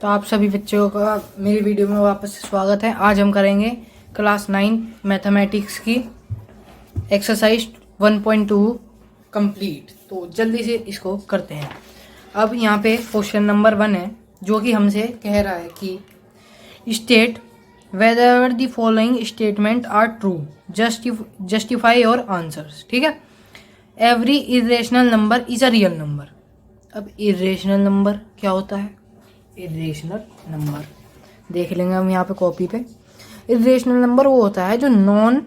तो आप सभी बच्चों का मेरी वीडियो में वापस से स्वागत है। आज हम करेंगे क्लास 9 मैथमेटिक्स की एक्सरसाइज 1.2 कंप्लीट। तो जल्दी से इसको करते हैं। अब यहाँ पे क्वेश्चन नंबर 1 है जो कि हमसे कह रहा है कि state whether the following statement are true, justify your answers. ठीक है। Every irrational number is a real number. अब इरेशनल नंबर क्या होता है? इरेशनल नंबर देख लेंगे हम यहाँ पे कॉपी पे। इरेशनल नंबर वो होता है जो नॉन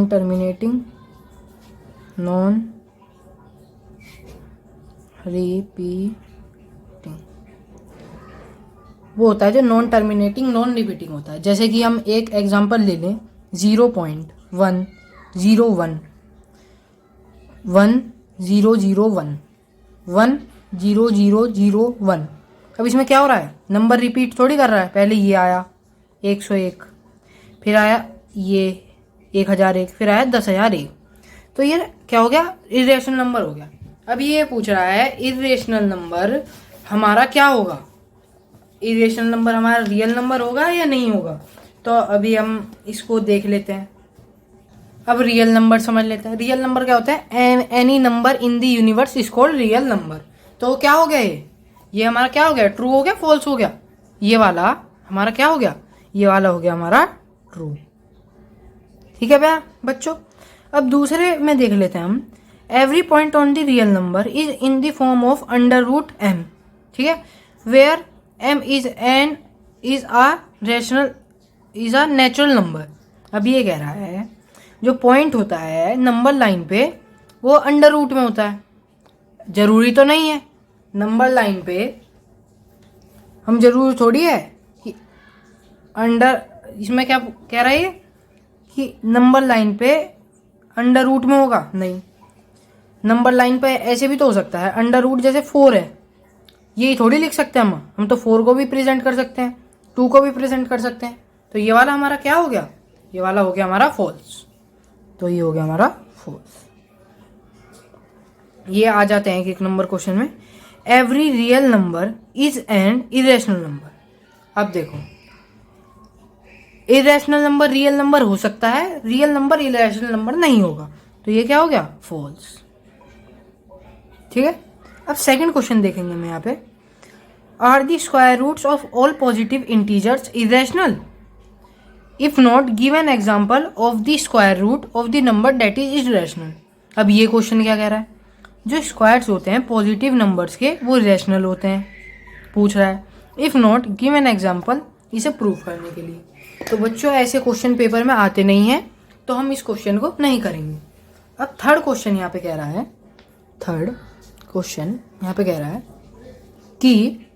टर्मिनेटिंग, नॉन रिपीटिंग, वो होता है जो नॉन टर्मिनेटिंग नॉन रिपीटिंग होता है। जैसे कि हम एक एग्जांपल ले लें 0.101 1001 10001। अब इसमें क्या हो रहा है? नंबर रिपीट थोड़ी कर रहा है। पहले ये आया 101, फिर आया ये 1001, फिर आया 10,001। तो ये क्या हो गया? इरेशनल नंबर हो गया। अब ये पूछ रहा है इरेशनल नंबर हमारा क्या होगा? इरेशनल नंबर हमारा रियल नंबर होगा या नहीं होगा? तो अभी हम इसको देख लेते हैं। अब रियल नंबर समझ लेते हैं। रियल नंबर क्या होता है? Any number in the universe is called real number. तो क्या हो गया? ये हमारा क्या हो गया? ट्रू हो गया, फॉल्स हो गया? ये वाला हमारा क्या हो गया? ये वाला हो गया हमारा ट्रू। ठीक है भैया बच्चों। अब दूसरे में देख लेते हैं हम। Every point on the real number is in the form of under root M. ठीक है। Where M is a natural number. अब ये कह रहा है जो पॉइंट होता है नंबर लाइन पे वो अंडर रूट में होता है। जरूरी तो नहीं है नंबर लाइन पे, हम जरूरी थोड़ी है कि अंडर, इसमें क्या कह रहा है ये कि नंबर लाइन पे अंडर रूट में होगा? नहीं, नंबर लाइन पे ऐसे भी तो हो सकता है। अंडर रूट जैसे 4 है, यही थोड़ी लिख सकते हैं हम तो 4 को भी प्रेजेंट कर सकते हैं, 2 को भी प्रेजेंट कर सकते हैं। तो ये वाला हमारा क्या हो गया? ये वाला हो गया हमारा फॉल्स। तो ये हो गया हमारा फॉल्स। ये आ जाते हैं एक नंबर क्वेश्चन में। Every real number is an irrational number. अब देखो, इरेशनल नंबर रियल नंबर हो सकता है, रियल नंबर इरेशनल नंबर नहीं होगा। तो ये क्या हो गया? फॉल्स। ठीक है। अब सेकंड क्वेश्चन देखेंगे हम यहाँ पे। Are the square roots of all positive integers irrational? If not give an example of the square root of the number that is irrational. अब ये क्वेश्चन क्या कह रहा है? जो स्क्वायर्स होते हैं पॉजिटिव नंबर्स के वो इरेशनल होते हैं, पूछ रहा है। If not give an example, इसे प्रूव करने के लिए। तो बच्चों ऐसे क्वेश्चन पेपर में आते नहीं हैं, तो हम इस क्वेश्चन को नहीं करेंगे। अब थर्ड क्वेश्चन यहाँ पे कह रहा है, थर्ड क्वेश्चन यहाँ पे कह रहा है कि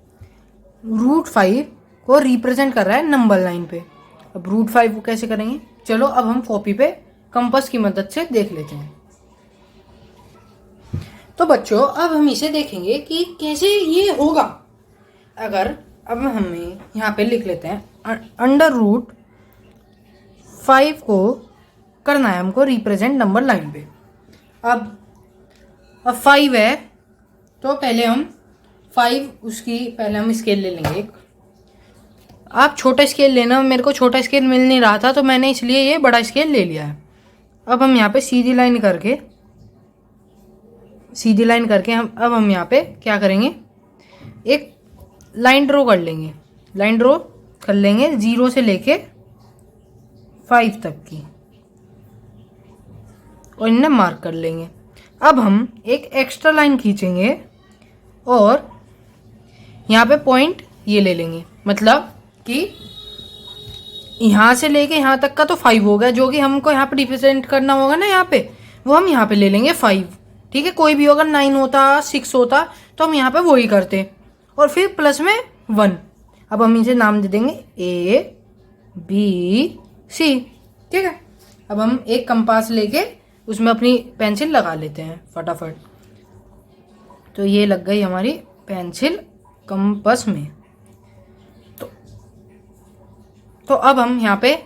√5 को रिप्रेजेंट कर रहा है नंबर लाइन पे। अब √5 को कैसे करेंगे? चलो अब हम कॉपी पे कंपास की मदद से देख लेते हैं। तो बच्चों अब हम इसे देखेंगे कि कैसे ये होगा। अगर अब हमें यहाँ पे लिख लेते हैं अंडर रूट 5 को करना है हमको रिप्रेजेंट नंबर लाइन पे। अब 5 है तो पहले हम 5 उसकी पहले हम स्केल ले लेंगे एक। आप छोटा स्केल लेना, मेरे को छोटा स्केल मिल नहीं रहा था तो मैंने इसलिए ये बड़ा स्केल ले लिया है। अब हम यहाँ पे सीधी लाइन करके हम यहाँ पे क्या करेंगे? एक लाइन ड्रॉ कर लेंगे। लाइन ड्रॉ कर लेंगे 0 से लेके 5 तक की और इन्हें मार्क कर लेंगे। अब हम एक एक्स्ट्रा लाइन खींचेंगे और यहाँ पे पॉइंट ये ले लेंगे। मतलब कि यहाँ से लेके यहाँ तक का तो 5 हो गया, जो कि हमको यहाँ पे रिप्रेजेंट करना होगा ना यहाँ पे, वो हम यहाँ पे ले लेंगे 5। ठीक है। कोई भी अगर 9 होता 6 होता तो हम यहाँ पे वही करते और फिर प्लस में 1। अब हम इसे नाम दे देंगे ABC। ठीक है। अब हम एक कंपास लेके उसमें अपनी पेंसिल लगा लेते हैं फटाफट। तो ये लग गई हमारी पेंसिल कंपास में। तो अब हम यहाँ पे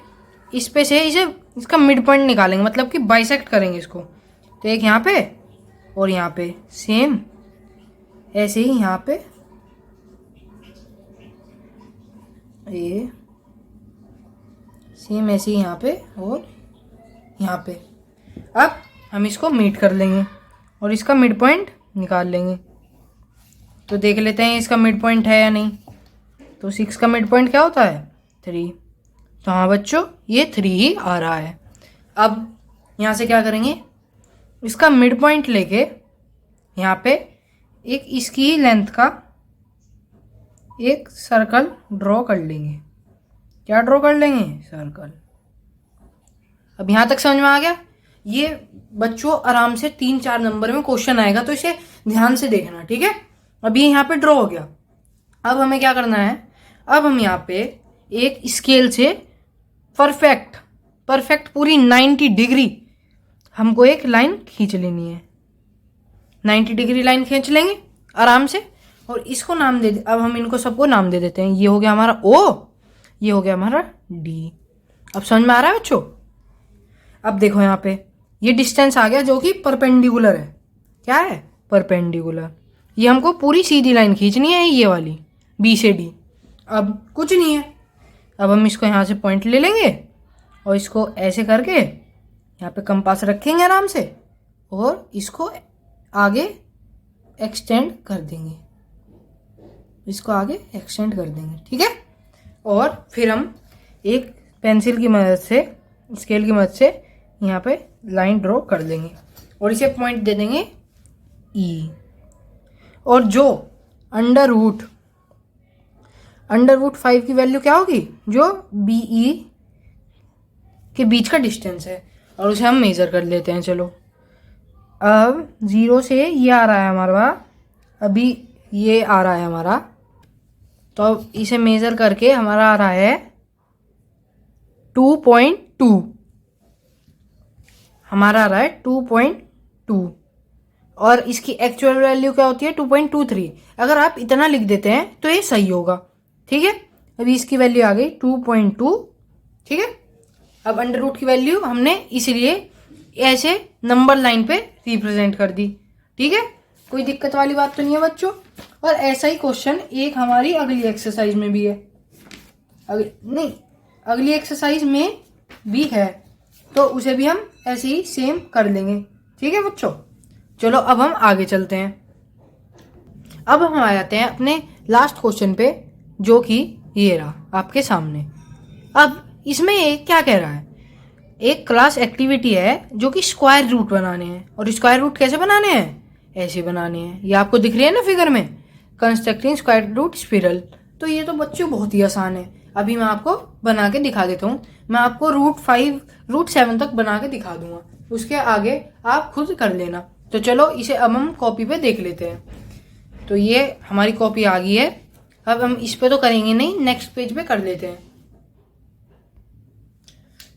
इस पे से इसे इसका मिड पॉइंट निकालेंगे, मतलब कि बाइसेक्ट करेंगे इसको। तो एक यहाँ पे और यहाँ पे, सेम ऐसे ही यहाँ पे ये, सेम ऐसे ही यहाँ पे और यहाँ पे। अब हम इसको मीट कर लेंगे और इसका मिड पॉइंट निकाल लेंगे। तो देख लेते हैं इसका मिड पॉइंट है या नहीं। तो 6 का मिड पॉइंट क्या होता है? 3। तो हाँ बच्चों, ये 3 ही आ रहा है। अब यहाँ से क्या करेंगे, इसका मिड पॉइंट लेके यहाँ पे एक इसकी लेंथ का एक सर्कल ड्रॉ कर लेंगे। क्या ड्रॉ कर लेंगे? सर्कल। अब यहाँ तक समझ में आ गया? ये बच्चों आराम से 3-4 नंबर में क्वेश्चन आएगा, तो इसे ध्यान से देखना, ठीक है। अब ये यहाँ पे ड्रॉ हो गया। अब हमें क्या करना है, अब हम यहाँ पे एक स्केल से परफेक्ट पूरी 90 डिग्री हमको एक लाइन खींच लेनी है। 90 डिग्री लाइन खींच लेंगे आराम से, और इसको नाम दे, अब हम इनको सबको नाम दे देते हैं। ये हो गया हमारा O, ये हो गया हमारा D। अब समझ में आ रहा है बच्चों? अब देखो यहाँ पे ये डिस्टेंस आ गया जो कि परपेंडिकुलर है। क्या है? परपेंडिकुलर। ये हमको पूरी सीधी लाइन खींचनी है, ये वाली B से D। अब कुछ नहीं है, अब हम इसको यहाँ से पॉइंट ले लेंगे और इसको ऐसे करके यहाँ पे कंपास रखेंगे आराम से, और इसको आगे एक्सटेंड कर देंगे, इसको आगे एक्सटेंड कर देंगे, ठीक है। और फिर हम एक पेंसिल की मदद से, स्केल की मदद से यहाँ पे लाइन ड्रॉ कर देंगे और इसे पॉइंट दे देंगे E। और जो अंडर रूट 5 की वैल्यू क्या होगी? जो BE के बीच का डिस्टेंस है, और उसे हम मेज़र कर लेते हैं। चलो, अब 0 से ये आ रहा है हमारा, अभी ये आ रहा है हमारा, तो अब इसे मेज़र करके हमारा आ रहा है 2.2। हमारा आ रहा है 2.2, और इसकी एक्चुअल वैल्यू क्या होती है? 2.23। अगर आप इतना लिख देते हैं तो ये सही होगा, ठीक है। अभी इसकी वैल्यू आ गई 2.2, ठीक है। अब अंडर रूट की वैल्यू हमने इसलिए ऐसे नंबर लाइन पे रिप्रेजेंट कर दी, ठीक है। कोई दिक्कत वाली बात तो नहीं है बच्चों। और ऐसा ही क्वेश्चन एक हमारी अगली एक्सरसाइज में भी है, अगली एक्सरसाइज में भी है, तो उसे भी हम ऐसे ही सेम कर लेंगे, ठीक है बच्चों। चलो अब हम आगे चलते हैं। अब हम आ जाते हैं अपने लास्ट क्वेश्चन पे, जो कि ये रहा आपके सामने। अब इसमें एक क्या कह रहा है, एक क्लास एक्टिविटी है जो कि स्क्वायर रूट बनाने हैं। और स्क्वायर रूट कैसे बनाने हैं? ऐसे बनाने हैं। ये आपको दिख रही है ना फिगर में, कंस्ट्रक्टिंग स्क्वायर रूट स्पिरल। तो ये तो बच्चों बहुत ही आसान है। अभी मैं आपको बना के दिखा देता हूँ। मैं आपको रूट 7 तक बना के दिखा दूंगा, उसके आगे आप खुद कर लेना। तो चलो इसे अब हम कॉपी पे देख लेते हैं। तो ये हमारी कॉपी आ गई है। अब हम इस पे तो करेंगे नहीं, नेक्स्ट पेज पे कर लेते हैं।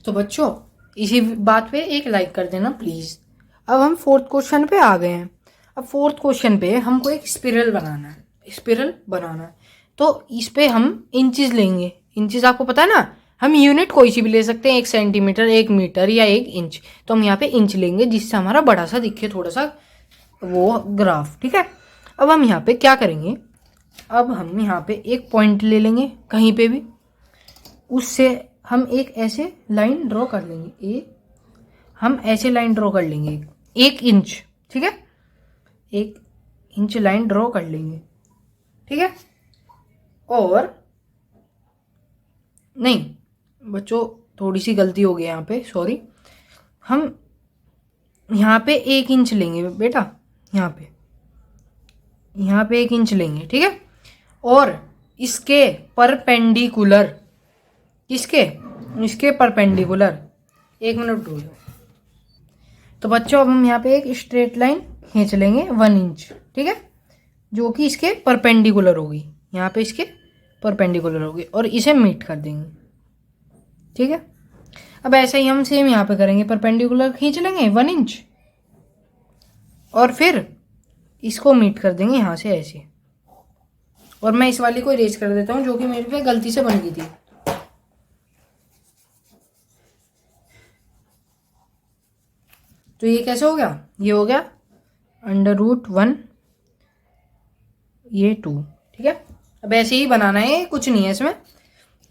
तो बच्चों इसी बात पे एक लाइक कर देना प्लीज। अब हम 4th क्वेश्चन पे आ गए हैं। अब 4th क्वेश्चन पे हमको एक स्पिरल बनाना है। तो इस पे हम इंचेस लेंगे। इंचेस आपको पता है ना, हम यूनिट कोई सी भी ले सकते हैं, 1 सेंटीमीटर, 1 मीटर या 1 इंच। तो हम यहाँ पे इंच लेंगे, जिससे हमारा बड़ा सा दिखे थोड़ा सा वो ग्राफ, ठीक है। अब हम यहाँ पे क्या करेंगे, अब हम यहाँ पे एक पॉइंट ले लेंगे कहीं पे भी, उससे हम एक ऐसे लाइन ड्रॉ कर लेंगे। हम ऐसे लाइन ड्रॉ कर लेंगे 1 इंच, ठीक है। 1 इंच लाइन ड्रॉ कर लेंगे, ठीक है। और नहीं बच्चों, थोड़ी सी गलती हो गई यहाँ पे, सॉरी। हम यहाँ पे 1 इंच लेंगे बेटा, यहाँ पे 1 इंच लेंगे, ठीक है। और इसके परपेंडिकुलर, इसके परपेंडिकुलर, 1 मिनट रुको। तो बच्चों अब हम यहाँ पे एक स्ट्रेट लाइन खींच लेंगे 1 इंच, ठीक है, जो कि इसके परपेंडिकुलर होगी। यहाँ पे इसके परपेंडिकुलर होगी और इसे मीट कर देंगे, ठीक है। अब ऐसे ही हम सेम यहाँ पे करेंगे, परपेंडिकुलर खींच लेंगे 1 इंच और फिर इसको मीट कर देंगे यहाँ से ऐसे। और मैं इस वाली को इरेज कर देता हूँ, जो कि मेरे पे गलती से बन गई थी। तो ये कैसे हो गया, ये हो गया √1 ये 2, ठीक है। अब ऐसे ही बनाना है, कुछ नहीं है इसमें।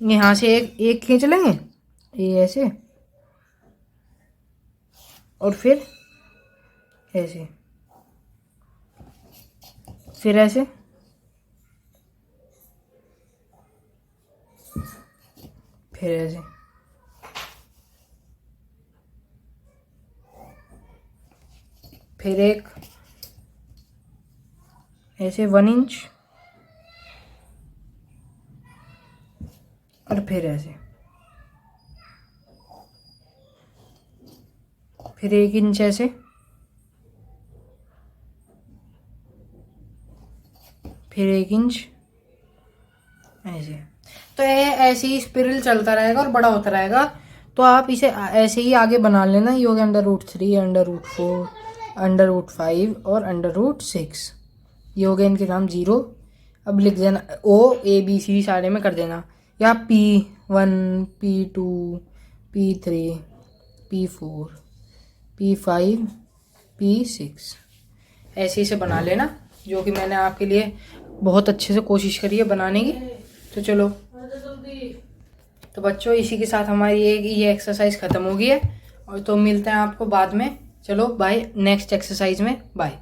यहाँ से एक खींच लेंगे, ये ऐसे, और फिर ऐसे, फिर ऐसे, फिर ऐसे, फिर एक ऐसे 1 इंच, और फिर ऐसे, फिर 1 इंच ऐसे, फिर 1 इंच ऐसे। तो ये ऐसे ही स्पिरल चलता रहेगा और बड़ा होता रहेगा। तो आप इसे ऐसे ही आगे बना लेना। ये हो गया √3, √4, √5 और √6। ये हो गया इनके नाम 0। अब लिख देना OABC सारे में कर देना, या P1, P2, P3, P4, P5, P6 ऐसे ही से बना लेना, जो कि मैंने आपके लिए बहुत अच्छे से कोशिश करी है बनाने की। तो चलो, तो बच्चों इसी के साथ हमारी ये एक्सरसाइज ख़त्म हो गई है, और तो मिलते हैं आपको बाद में। चलो बाय, नेक्स्ट एक्सरसाइज में बाय।